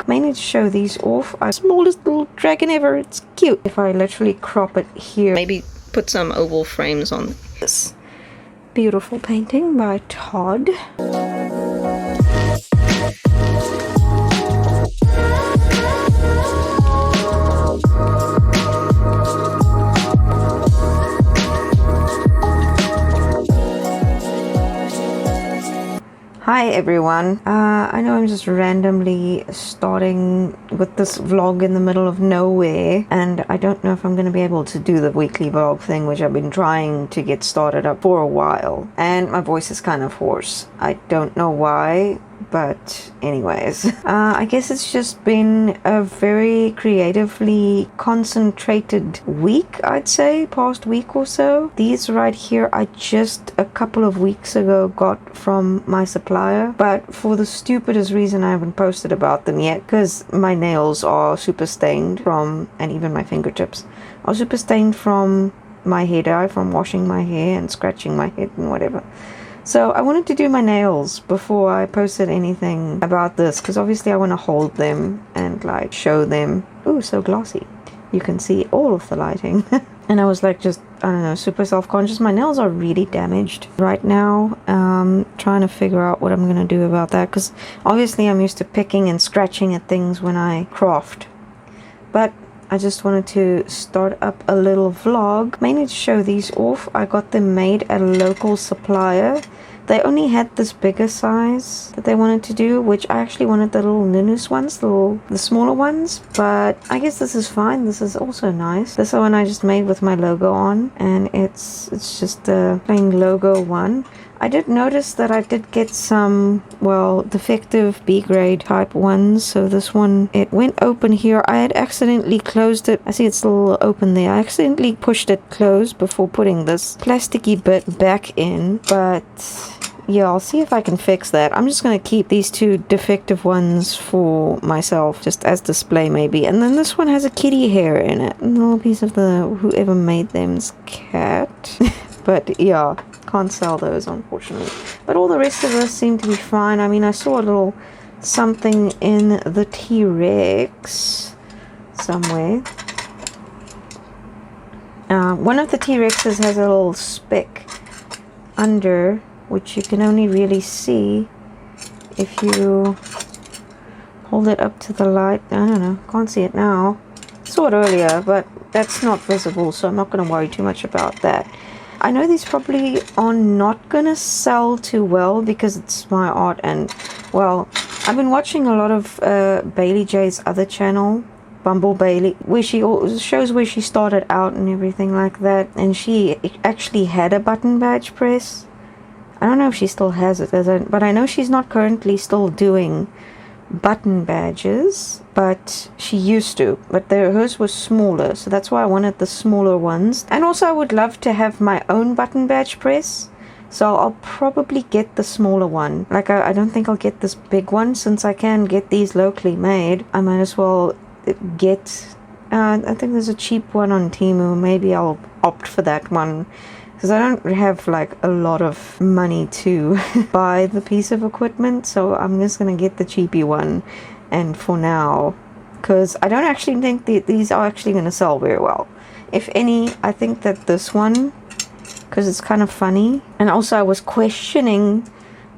vlog, mainly to show these off. Smallest little dragon ever, it's cute. If I literally crop it here, maybe put some oval frames on this beautiful painting by Todd. Hi everyone, I know I'm just randomly starting with this vlog in the middle of nowhere, and I don't know if I'm going to be able to do the weekly vlog thing, which I've been trying to get started up for a while, and my voice is kind of hoarse. I don't know why, but anyways, I guess it's just been a very creatively concentrated week, I'd say, past week or so. These right here I just a couple of weeks ago got from my supplier, but for the stupidest reason I haven't posted about them yet, because my nails are super stained from, and even my fingertips are super stained from my hair dye, from washing my hair and scratching my head and whatever. So I wanted to do my nails before I posted anything about this, because obviously I want to hold them and like show them. Ooh, so glossy. You can see all of the lighting. And I was like, just, I don't know, super self-conscious. My nails are really damaged right now. Trying to figure out what I'm going to do about that, because obviously I'm used to picking and scratching at things when I craft. But I just wanted to start up a little vlog, mainly to show these off. I got them made at a local supplier. They only had this bigger size that they wanted to do, which I actually wanted the little Nunus ones, the smaller ones. But I guess this is fine. This is also nice. This one I just made with my logo on, and it's just a plain logo one. I did notice that I did get some, well, defective B-grade type ones. So this one, it went open here. I had accidentally closed it. I see it's still open there. I accidentally pushed it closed before putting this plasticky bit back in. But yeah, I'll see if I can fix that. I'm just going to keep these two defective ones for myself, just as display maybe. And then this one has a kitty hair in it. A little piece of the whoever made them's cat. But yeah, can't sell those unfortunately. But all the rest of us seem to be fine. I mean, I saw a little something in the T-Rex somewhere. One of the T-Rexes has a little speck under, which you can only really see if you hold it up to the light. I don't know, can't see it now. Saw it earlier, but that's not visible, so I'm not going to worry too much about that. I know these probably are not going to sell too well because it's my art, and well, I've been watching a lot of Bailey J's other channel, Bumble Bailey, where she shows where she started out and everything like that, and she actually had a button badge press. I don't know if she still has it, but I know she's not currently still doing button badges, but she used to. But hers was smaller, so that's why I wanted the smaller ones. And also I would love to have my own button badge press, so I'll probably get the smaller one. Like I don't think I'll get this big one, since I can get these locally made. I might as well get I think there's a cheap one on Temu. Maybe I'll opt for that one, because I don't have like a lot of money to buy the piece of equipment, so I'm just gonna get the cheapy one. And for now, because I don't actually think these are actually gonna sell very well. If any, I think that this one, because it's kind of funny, and also I was questioning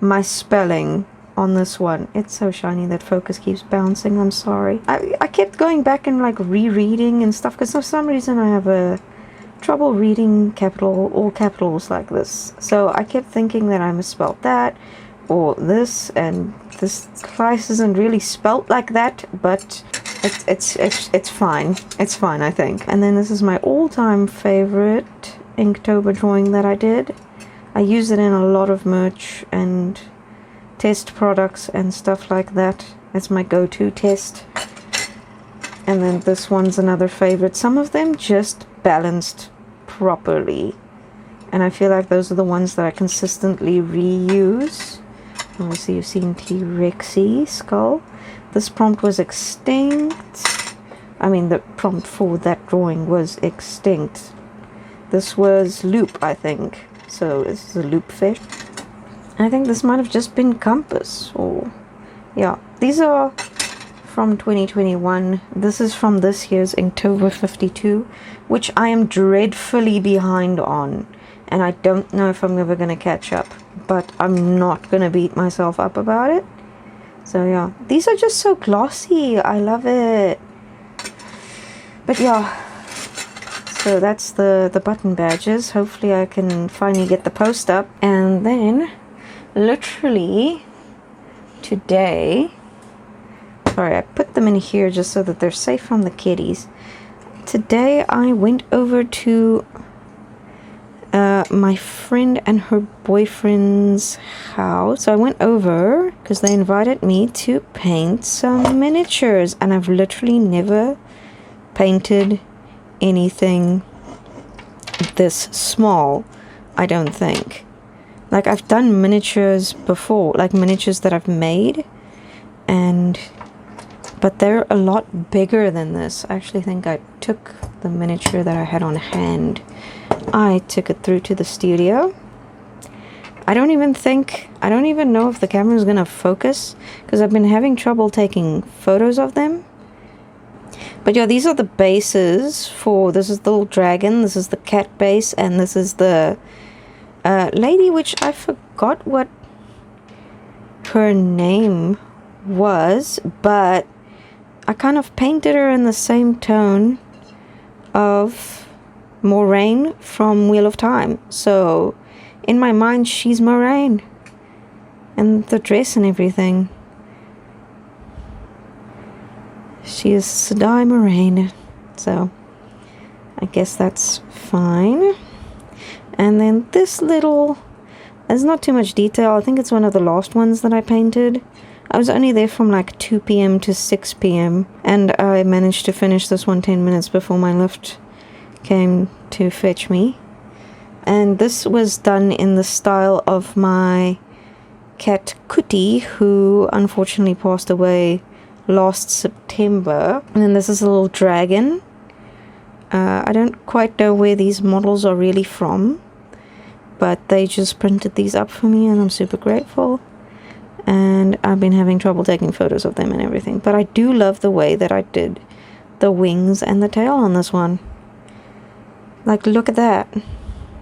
my spelling on this one. It's so shiny that focus keeps bouncing. I'm sorry. I kept going back and like rereading and stuff, because for some reason I have a trouble reading all capitals like this. So I kept thinking that I misspelled that or this, and this slice isn't really spelt like that, but it's fine. It's fine, I think. And then this is my all-time favorite Inktober drawing that I did. I use it in a lot of merch and test products and stuff like that. That's my go-to test. And then this one's another favorite. Some of them just balanced properly, and I feel like those are the ones that I consistently reuse. Obviously you've seen T-Rexy skull. This prompt was extinct. I mean, the prompt for that drawing was extinct. This was loop, I think. So this is a loop fish. I think this might have just been compass, or yeah, these are from 2021. This is from this year's Inktober 52, which I am dreadfully behind on, and I don't know if I'm ever going to catch up, but I'm not going to beat myself up about it. So yeah, these are just so glossy. I love it. But yeah, so that's the button badges. Hopefully I can finally get the post up. And then literally today, sorry, I put them in here just so that they're safe from the kitties. Today I went over to my friend and her boyfriend's house. So I went over because they invited me to paint some miniatures, and I've literally never painted anything this small, I don't think. Like, I've done miniatures before, like miniatures that I've made, but they're a lot bigger than this. I actually think I took the miniature that I had on hand, I took it through to the studio. I don't even know if the camera is gonna focus, because I've been having trouble taking photos of them. But yeah, these are the bases for, this is the little dragon, this is the cat base, and this is the lady, which I forgot what her name was, but I kind of painted her in the same tone of Moraine from Wheel of Time. So in my mind, she's Moraine, and the dress and everything. She is Sedai Moraine, so I guess that's fine. And then this little, there's not too much detail. I think it's one of the last ones that I painted. I was only there from like 2 p.m. to 6 p.m. and I managed to finish this one 10 minutes before my lift came to fetch me. And this was done in the style of my cat Kuti, who unfortunately passed away last September. And then this is a little dragon. I don't quite know where these models are really from, but they just printed these up for me and I'm super grateful. And I've been having trouble taking photos of them and everything, but I do love the way that I did the wings and the tail on this one. Like, look at that.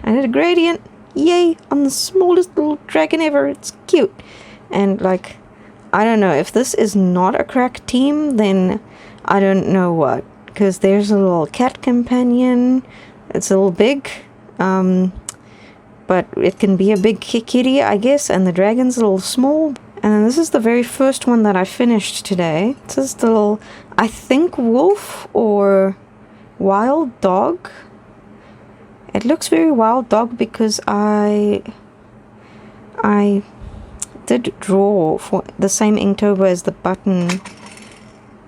I did a gradient, yay, on the smallest little dragon ever. It's cute. And like, I don't know, if this is not a crack team, then I don't know what. Because there's a little cat companion. It's a little big, but it can be a big kitty, I guess. And the dragon's a little small. And this is the very first one that I finished today. This is the little, I think, wolf or wild dog. It looks very wild dog because I did draw for the same Inktober as the button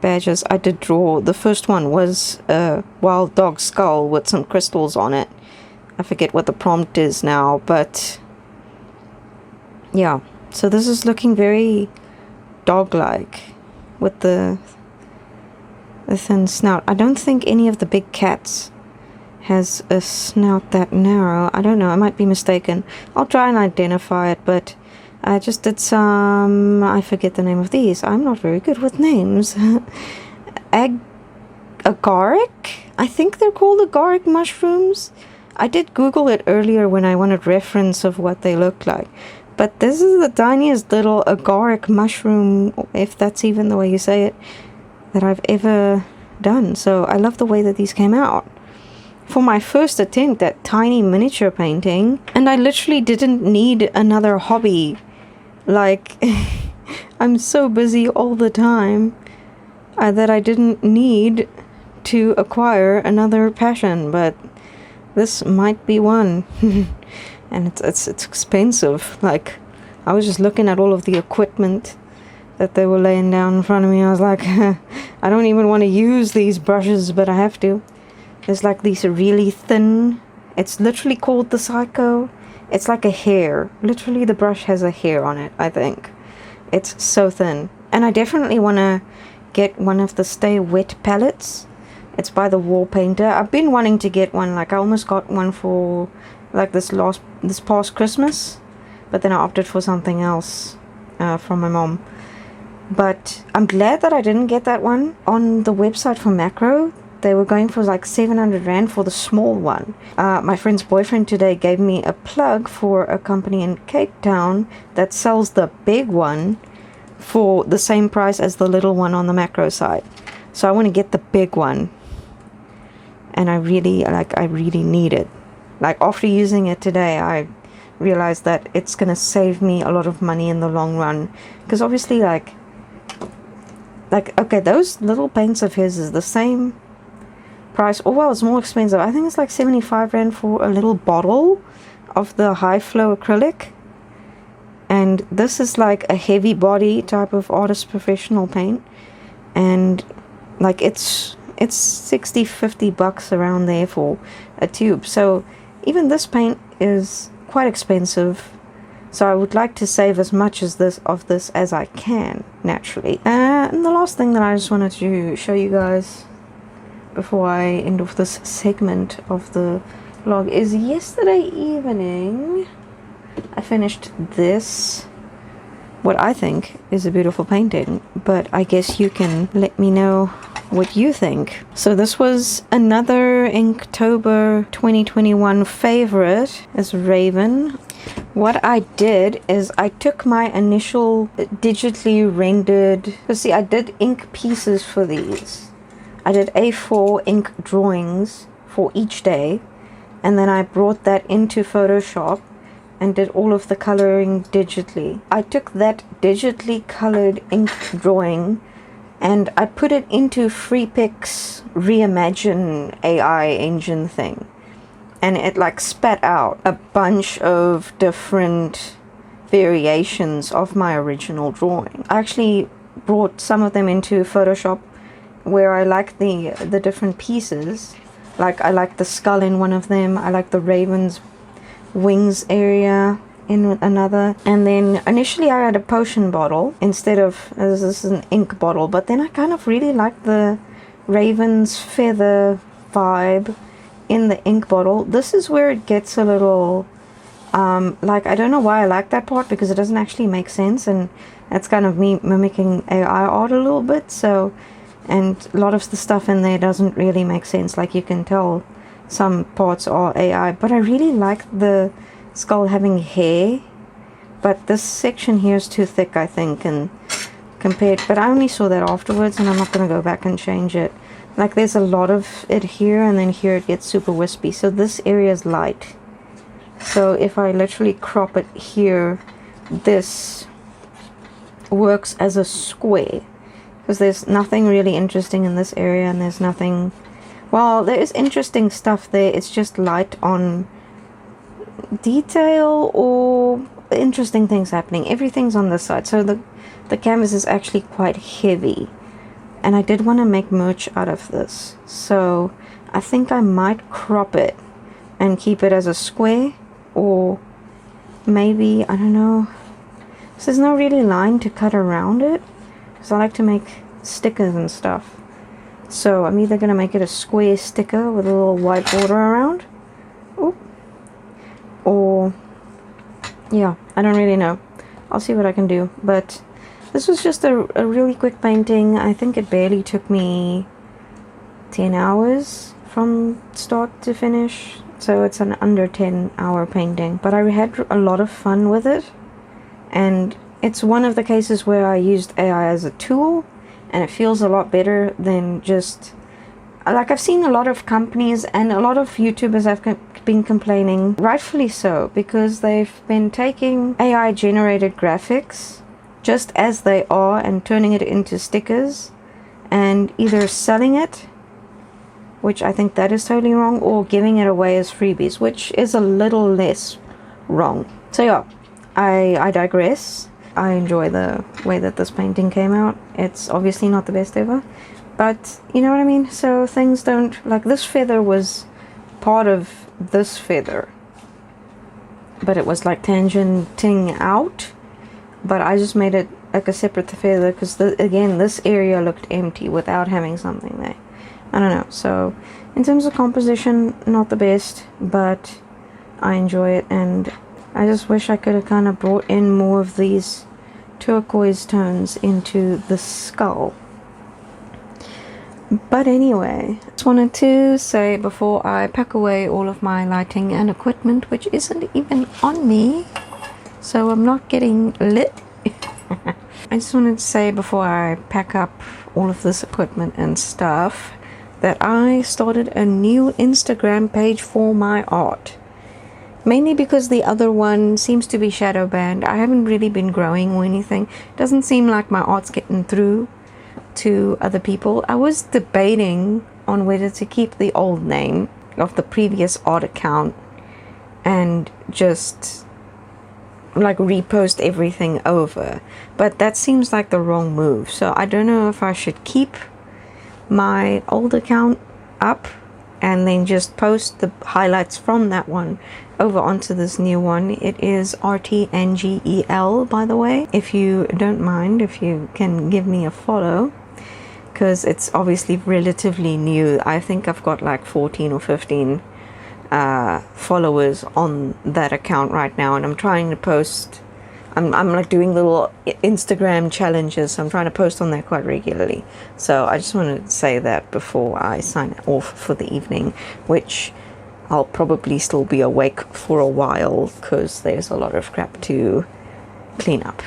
badges. I did draw. The first one was a wild dog skull with some crystals on it. I forget what the prompt is now, but yeah. So this is looking very dog-like with the thin snout. I don't think any of the big cats has a snout that narrow. I don't know, I might be mistaken. I'll try and identify it, but I just did some, I forget the name of these. I'm not very good with names. Agaric? I think they're called agaric mushrooms. I did Google it earlier when I wanted reference of what they look like. But this is the tiniest little agaric mushroom, if that's even the way you say it, that I've ever done. So I love the way that these came out. For my first attempt at tiny miniature painting, and I literally didn't need another hobby. Like, I'm so busy all the time that I didn't need to acquire another passion, but this might be one. And it's expensive. Like, I was just looking at all of the equipment that they were laying down in front of me. I was like, I don't even want to use these brushes, but I have to. There's like these really thin, it's literally called the Psycho. It's like a hair. Literally the brush has a hair on it, I think. It's so thin. And I definitely want to get one of the Stay Wet palettes. It's by the Wall Painter. I've been wanting to get one. Like, I almost got one for like this past Christmas, but then I opted for something else from my mom. But I'm glad that I didn't get that one. On the website for Macro, they were going for like 700 Rand for the small one. My friend's boyfriend today gave me a plug for a company in Cape Town that sells the big one for the same price as the little one on the Macro side. So I want to get the big one. And I really need it. Like, after using it today, I realized that it's going to save me a lot of money in the long run. Because obviously, like, okay, those little paints of his is the same price. Oh, well, it's more expensive. I think it's like 75 Rand for a little bottle of the high flow acrylic. And this is like a heavy body type of artist professional paint. And like, it's 60-50 bucks around there for a tube. So even this paint is quite expensive. So I would like to save as much of this as I can, naturally. And the last thing that I just wanted to show you guys before I end off this segment of the vlog is yesterday evening I finished this, what I think is a beautiful painting, but I guess you can let me know what you think. So this was another Inktober 2021 favorite, is Raven. What I did is I took my initial digitally rendered, because see, I did ink pieces for these. I did A4 ink drawings for each day, and then I brought that into Photoshop and did all of the coloring digitally. I took that digitally colored ink drawing and I put it into FreePix Reimagine AI engine thing, and it like spat out a bunch of different variations of my original drawing. I actually brought some of them into Photoshop where I like the different pieces. Like, I like the skull in one of them, I like the raven's wings area in another, and then initially I had a potion bottle instead of, this is an ink bottle, but then I kind of really liked the raven's feather vibe in the ink bottle. This is where it gets a little like, I don't know why I like that part, because it doesn't actually make sense, and that's kind of me mimicking AI art a little bit. So, and a lot of the stuff in there doesn't really make sense, like you can tell some parts are AI, but I really like the skull having hair, but this section here is too thick, I think, and compared, but I only saw that afterwards, and I'm not going to go back and change it. Like, there's a lot of it here, and then here it gets super wispy, so this area is light. So if I literally crop it here, this works as a square, because there's nothing really interesting in this area, and there's nothing, well, there is interesting stuff there, it's just light on detail or interesting things happening. Everything's on this side, so the canvas is actually quite heavy, and I did want to make merch out of this, so I think I might crop it and keep it as a square, or maybe, I don't know, so there's no really line to cut around it, because I like to make stickers and stuff. So I'm either going to make it a square sticker with a little white border around, or yeah, I don't really know. I'll see what I can do. But this was just a really quick painting. I think it barely took me 10 hours from start to finish, so it's an under 10-hour painting, but I had a lot of fun with it, and it's one of the cases where I used AI as a tool, and it feels a lot better than just, like, I've seen a lot of companies and a lot of YouTubers have been complaining, rightfully so, because they've been taking AI generated graphics just as they are and turning it into stickers and either selling it, which I think that is totally wrong, or giving it away as freebies, which is a little less wrong. So yeah, I digress. I enjoy the way that this painting came out. It's obviously not the best ever, but you know what I mean? So things don't, like, this feather was part of this feather, but it was like tangenting out, but I just made it like a separate feather because again, this area looked empty without having something there. I don't know. So in terms of composition, not the best, but I enjoy it, and I just wish I could have kind of brought in more of these turquoise tones into the skull. But anyway, just wanted to say before I pack away all of my lighting and equipment, which isn't even on me, so I'm not getting lit. I just wanted to say before I pack up all of this equipment and stuff that I started a new Instagram page for my art. Mainly because the other one seems to be shadow banned. I haven't really been growing or anything. Doesn't seem like my art's getting through to other people. I was debating on whether to keep the old name of the previous art account and just like repost everything over, but that seems like the wrong move. So I don't know if I should keep my old account up and then just post the highlights from that one over onto this new one. It is RTNGEL, by the way. If you don't mind, if you can give me a follow, because it's obviously relatively new. I think I've got like 14 or 15 followers on that account right now, and I'm trying to post. I'm like doing little Instagram challenges, so I'm trying to post on there quite regularly. So I just wanted to say that before I sign off for the evening, which I'll probably still be awake for a while because there's a lot of crap to clean up.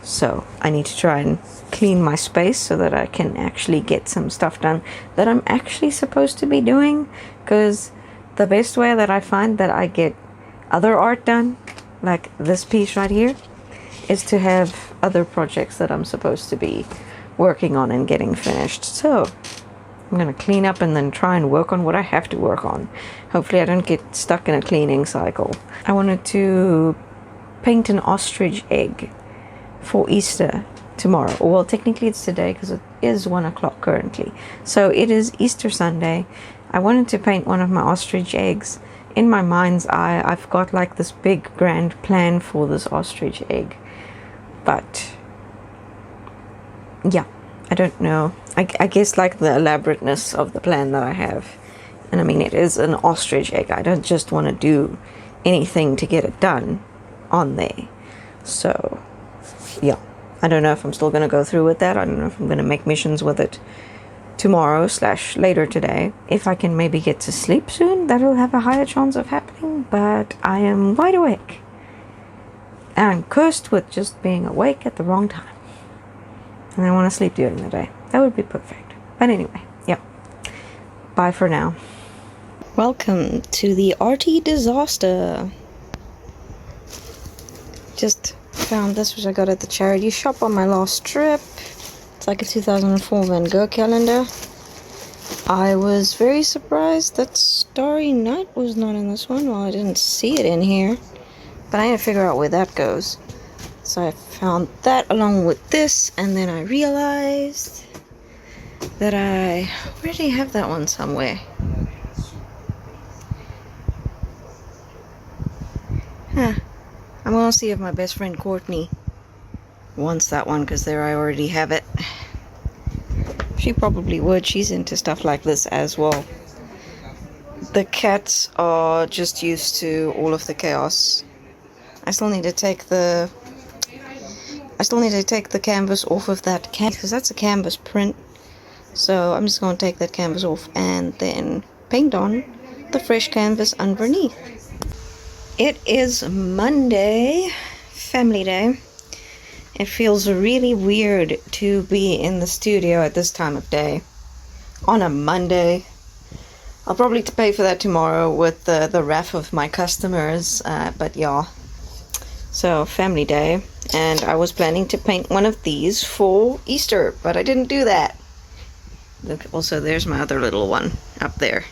So I need to try and clean my space so that I can actually get some stuff done that I'm actually supposed to be doing, because the best way that I find that I get other art done, like this piece right here, is to have other projects that I'm supposed to be working on and getting finished. So I'm going to clean up and then try and work on what I have to work on. Hopefully I don't get stuck in a cleaning cycle. I wanted to paint an ostrich egg for Easter tomorrow. Well, technically it's today because it is 1 o'clock currently. So it is Easter Sunday. I wanted to paint one of my ostrich eggs. In my mind's eye, I've got like this big grand plan for this ostrich egg. But yeah, I don't know. I guess like the elaborateness of the plan that I have. And I mean, it is an ostrich egg. I don't just want to do anything to get it done on there. So yeah, I don't know if I'm still going to go through with that. I don't know if I'm going to make missions with it tomorrow / later today. If I can maybe get to sleep soon, that'll have a higher chance of happening. But I am wide awake. And I'm cursed with just being awake at the wrong time. And I want to sleep during the day. That would be perfect. But anyway, yeah. Bye for now. Welcome to the arty disaster. Just found this, which I got at the charity shop on my last trip. It's like a 2004 Van Gogh calendar. I was very surprised that Starry Night was not in this one. Well, I didn't see it in here. But I need to figure out where that goes. So I found that along with this, and then I realized that I already have that one somewhere. Huh. I'm gonna see if my best friend Courtney wants that one, because there I already have it. She probably would. She's into stuff like this as well. The cats are just used to all of the chaos. I still need to take the canvas off of that canvas, because that's a canvas print. So I'm just going to take that canvas off and then paint on the fresh canvas underneath. It is Monday, family day. It feels really weird to be in the studio at this time of day on a Monday. I'll probably pay for that tomorrow with the wrath of my customers, but yeah. So, family day, and I was planning to paint one of these for Easter, but I didn't do that. Look, also, there's my other little one up there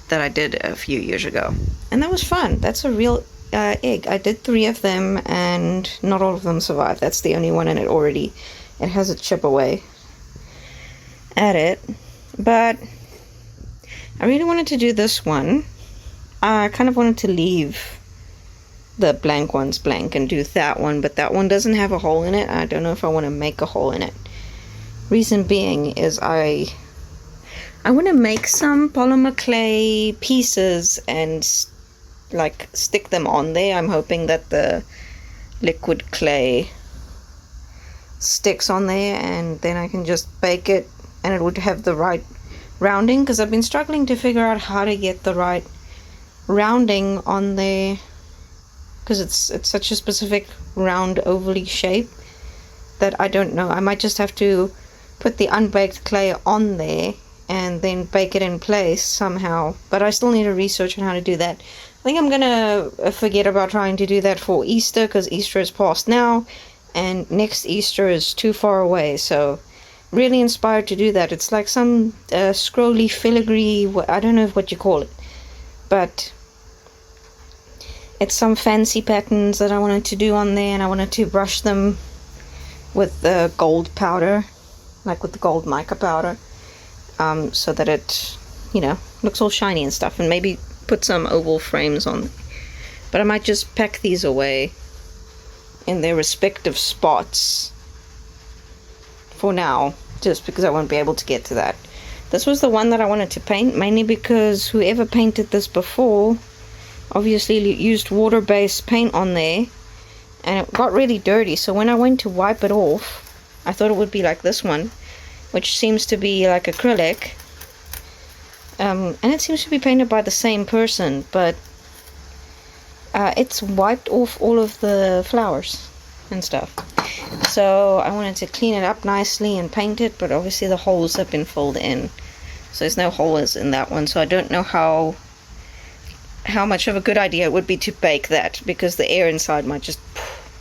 that I did a few years ago. And that was fun. That's a real egg. I did 3 of them, and not all of them survived. That's the only one, and it has a chip away at it. But I really wanted to do this one. I kind of wanted to leave the blank ones blank and do that one, but that one doesn't have a hole in it. I don't know if I want to make a hole in it. Reason being is I want to make some polymer clay pieces and like stick them on there. I'm hoping that the liquid clay sticks on there, and then I can just bake it and it would have the right rounding, because I've been struggling to figure out how to get the right rounding on there, because it's such a specific round ovally shape that I don't know. I might just have to put the unbaked clay on there and then bake it in place somehow, but I still need to research on how to do that. I think I'm gonna forget about trying to do that for Easter, because Easter is past now and next Easter is too far away. So really inspired to do that. It's like some scrolly filigree, I don't know what you call it, but it's some fancy patterns that I wanted to do on there, and I wanted to brush them with the gold powder, like with the gold mica powder, so that it, you know, looks all shiny and stuff, and maybe put some oval frames on. But I might just pack these away in their respective spots for now, just because I won't be able to get to that. This was the one that I wanted to paint, mainly because whoever painted this before obviously used water-based paint on there, and it got really dirty. So when I went to wipe it off, I thought it would be like this one, which seems to be like acrylic, and it seems to be painted by the same person, but it's wiped off all of the flowers and stuff. So I wanted to clean it up nicely and paint it, but obviously the holes have been filled in, so there's no holes in that one. So I don't know how much of a good idea it would be to bake that, because the air inside might just,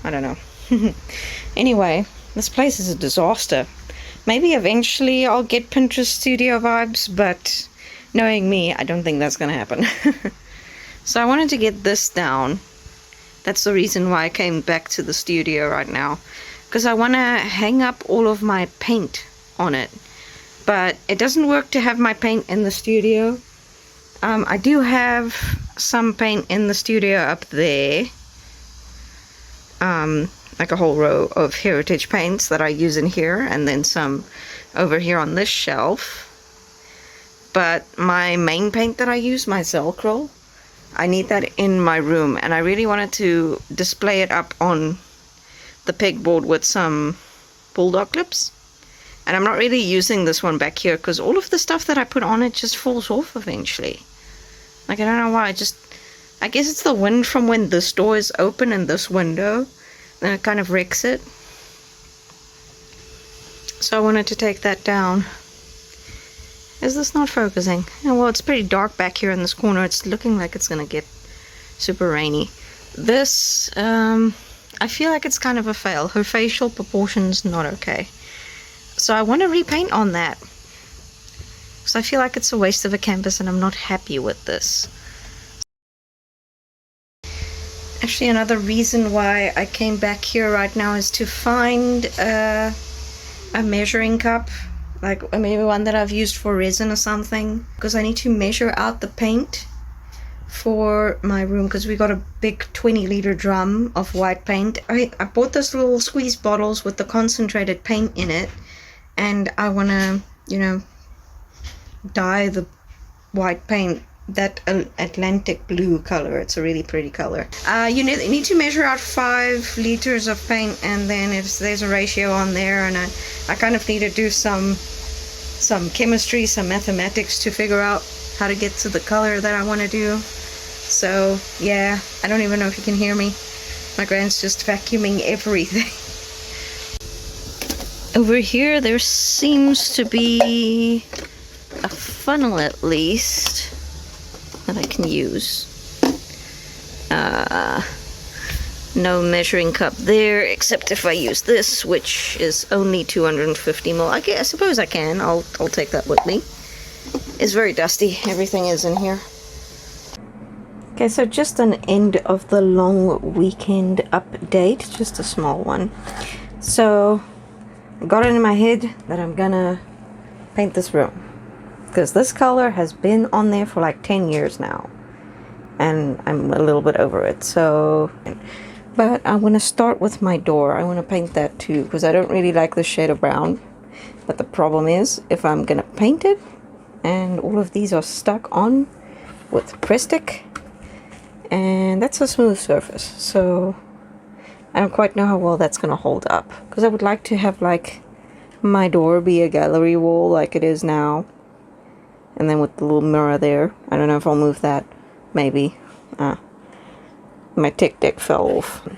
I don't know. Anyway, this place is a disaster. Maybe eventually I'll get Pinterest studio vibes, but knowing me, I don't think that's gonna happen. So I wanted to get this down. That's the reason why I came back to the studio right now, because I want to hang up all of my paint on it, but it doesn't work to have my paint in the studio. I do have some paint in the studio up there, like a whole row of heritage paints that I use in here, and then some over here on this shelf. But my main paint that I use, my Zelcroll, I need that in my room, and I really wanted to display it up on the pegboard with some bulldog clips. And I'm not really using this one back here, because all of the stuff that I put on it just falls off eventually. Like, I don't know why, I guess it's the wind from when this door is open and this window, and it kind of wrecks it. So I wanted to take that down. Is this not focusing? Oh, well, it's pretty dark back here in this corner. It's looking like it's gonna get super rainy. This, I feel like it's kind of a fail. Her facial proportions not okay. So I want to repaint on that, because I feel like it's a waste of a canvas and I'm not happy with this. Actually, another reason why I came back here right now is to find a measuring cup, like maybe one that I've used for resin or something, because I need to measure out the paint for my room, because we got a big 20-liter drum of white paint. I bought those little squeeze bottles with the concentrated paint in it, and I want to, you know, dye the white paint that Atlantic blue color. It's a really pretty color. You need to measure out 5 liters of paint, and then if there's a ratio on there, and I kind of need to do some chemistry, some mathematics to figure out how to get to the color that I want to do. So yeah, I don't even know if you can hear me. My grand's just vacuuming everything. Over here there seems to be a funnel, at least, that I can use. No measuring cup there, except if I use this, which is only 250 ml. I suppose I can. I'll take that with me. It's very dusty. Everything is in here. Okay, so just an end of the long weekend update, just a small one. So I got it in my head that I'm gonna paint this room, because this color has been on there for like 10 years now, and I'm a little bit over it. So, but I want to start with my door. I want to paint that too, because I don't really like the shade of brown. But the problem is, if I'm gonna paint it and all of these are stuck on with Press Stick, and that's a smooth surface, so I don't quite know how well that's going to hold up, because I would like to have like my door be a gallery wall like it is now, and then with the little mirror there. I don't know if I'll move that. Maybe. My tech deck fell off,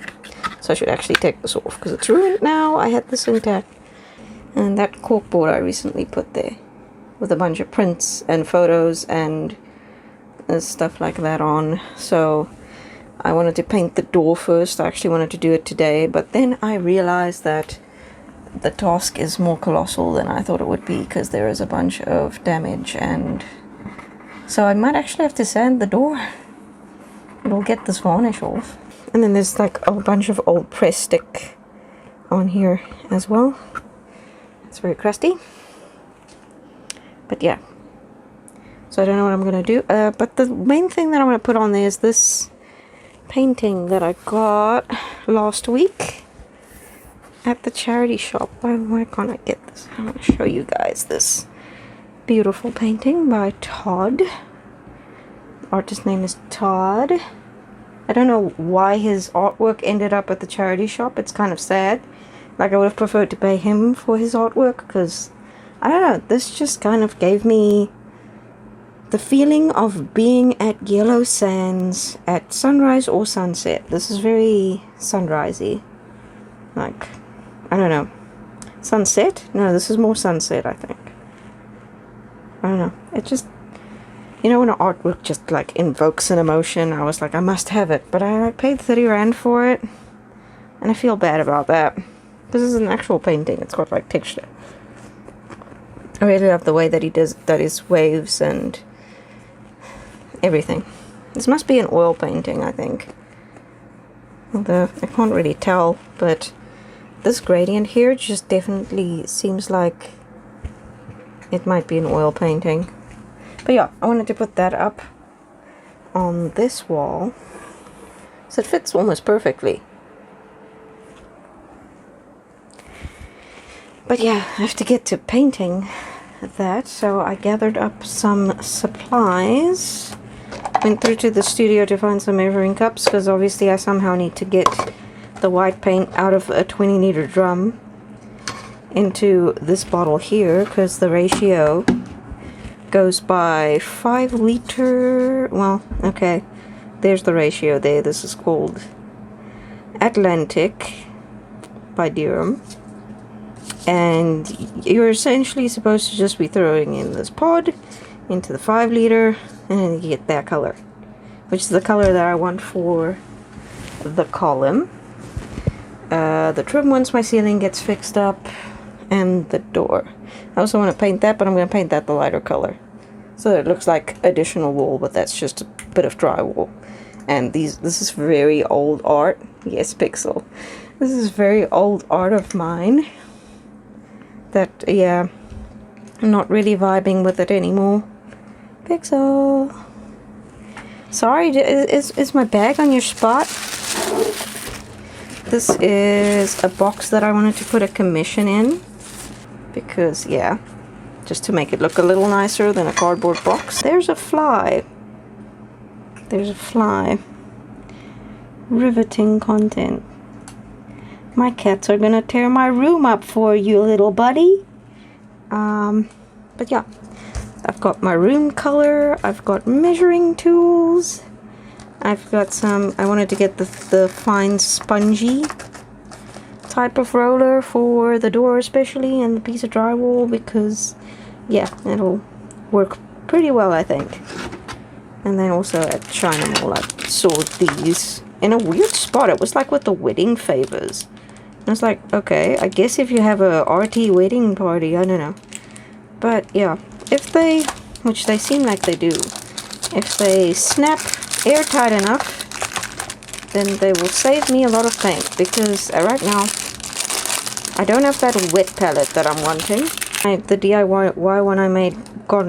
so I should actually take this off because it's ruined now. I had this intact. And that corkboard I recently put there with a bunch of prints and photos and stuff like that on. So I wanted to paint the door first. I actually wanted to do it today, but then I realized that the task is more colossal than I thought it would be, because there is a bunch of damage, and so I might actually have to sand the door. It'll get this varnish off. And then there's like a bunch of old press stick on here as well. It's very crusty. But yeah. So I don't know what I'm going to do. But the main thing that I'm going to put on there is this painting that I got last week at the charity shop. Why can't I get this? I'm going to show you guys this beautiful painting by Todd. The artist's name is Todd. I don't know why his artwork ended up at the charity shop. It's kind of sad. Like, I would have preferred to pay him for his artwork, because I don't know, this just kind of gave me the feeling of being at Yellow Sands at sunrise or sunset. This is very sunrisey. Like, I don't know. Sunset? No, this is more sunset, I think. I don't know. It just, you know, when an artwork just like invokes an emotion, I was like, I must have it. But I paid 30 Rand for it, and I feel bad about that. This is an actual painting. It's got like texture. I really love the way that he does that, his waves and everything. This must be an oil painting, I think. Although I can't really tell, but this gradient here just definitely seems like it might be an oil painting. But yeah, I wanted to put that up on this wall, so it fits almost perfectly. But yeah, I have to get to painting that, so I gathered up some supplies. Went through to the studio to find some measuring cups, because obviously I somehow need to get the white paint out of a 20-liter drum into this bottle here, because the ratio goes by 5-liter. Well, okay, there's the ratio there. This is called Atlantic by Durham. And you're essentially supposed to just be throwing in this pod into the 5-liter, and then you get that color, which is the color that I want for the column, the trim once my ceiling gets fixed up, and the door. I also want to paint that, but I'm going to paint that the lighter color, so that it looks like additional wall, but that's just a bit of drywall. And this is very old art. Yes, Pixel. This is very old art of mine that, yeah, I'm not really vibing with it anymore. Pixel. Sorry, is my bag on your spot? This is a box that I wanted to put a commission in, because, yeah, just to make it look a little nicer than a cardboard box. There's a fly. There's a fly. Riveting content. My cats are gonna tear my room up for you, little buddy. But yeah, I've got my room color, I've got measuring tools, I've got some, I wanted to get the fine spongy type of roller for the door especially, and the piece of drywall, because yeah, it'll work pretty well, I think. And then also at China Mall I saw these in a weird spot. It was like with the wedding favors. I was like, okay, I guess if you have a RT wedding party, I don't know. But yeah, if they, which they seem like they do, if they snap airtight enough, then they will save me a lot of paint, because right now I don't have that wet palette that I'm wanting. The DIY one I made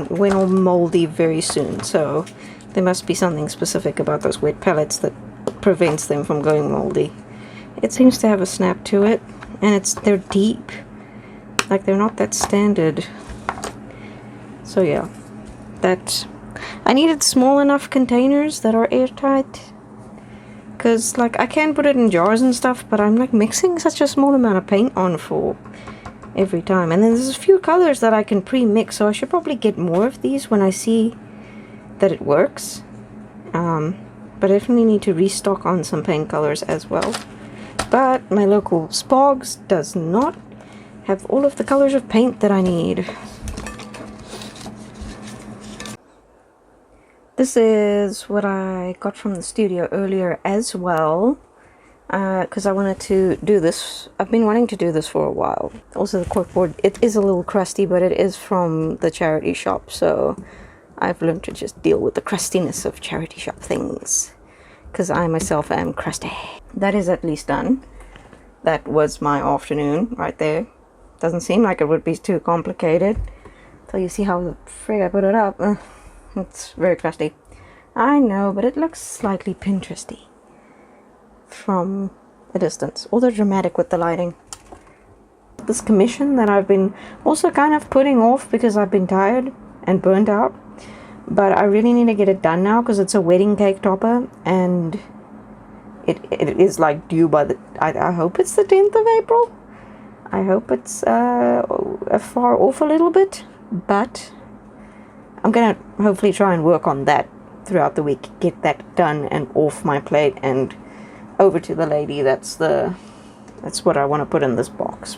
went all moldy very soon, so there must be something specific about those wet palettes that prevents them from going moldy. It seems to have a snap to it, and they're deep. Like, they're not that standard. So yeah, I needed small enough containers that are airtight, because like I can put it in jars and stuff, but I'm like mixing such a small amount of paint on for every time. And then there's a few colors that I can pre-mix, so I should probably get more of these when I see that it works. But I definitely need to restock on some paint colors as well. But my local Spogs does not have all of the colors of paint that I need. This is what I got from the studio earlier as well, because I wanted to do this. I've been wanting to do this for a while. Also the corkboard, it is a little crusty, but it is from the charity shop, so I've learned to just deal with the crustiness of charity shop things, because I myself am crusty. That is at least done. That was my afternoon right there. Doesn't seem like it would be too complicated till you see how the frig I put it up. It's very crusty. I know, but it looks slightly Pinteresty from a distance. Although dramatic with the lighting. This commission that I've been also kind of putting off because I've been tired and burnt out. But I really need to get it done now because it's a wedding cake topper, and it is like due by the... I hope it's the 10th of April. I hope it's far off a little bit, but I'm gonna hopefully try and work on that throughout the week, get that done and off my plate and over to the lady. That's what I want to put in this box,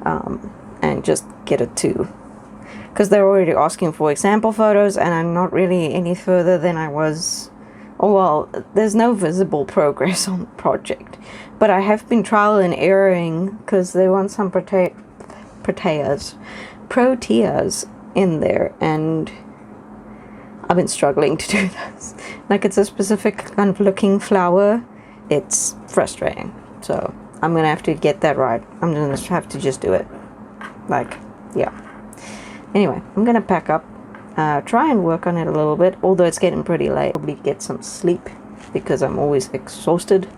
and just get it to, because they're already asking for example photos and I'm not really any further than I was. Oh well, there's no visible progress on the project, but I have been trial and erroring because they want some proteas in there, and I've been struggling to do this. Like, it's a specific kind of looking flower. It's frustrating, so I'm gonna have to get that right. I'm gonna have to just do it. Like, yeah. Anyway, I'm gonna pack up, try and work on it a little bit, although it's getting pretty late. Probably get some sleep because I'm always exhausted.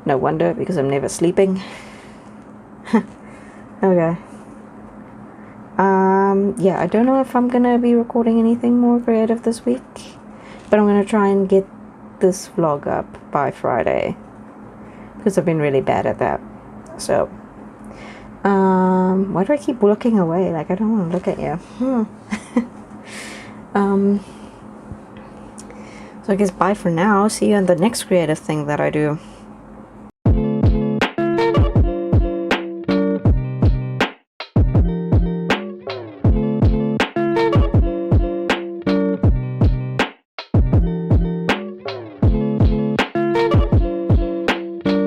No wonder, because I'm never sleeping. Okay. Yeah, I don't know if I'm gonna be recording anything more creative this week, but I'm gonna try and get this vlog up by Friday because I've been really bad at that. So, why do I keep looking away? Like, I don't want to look at you. So I guess bye for now. See you on the next creative thing that I do.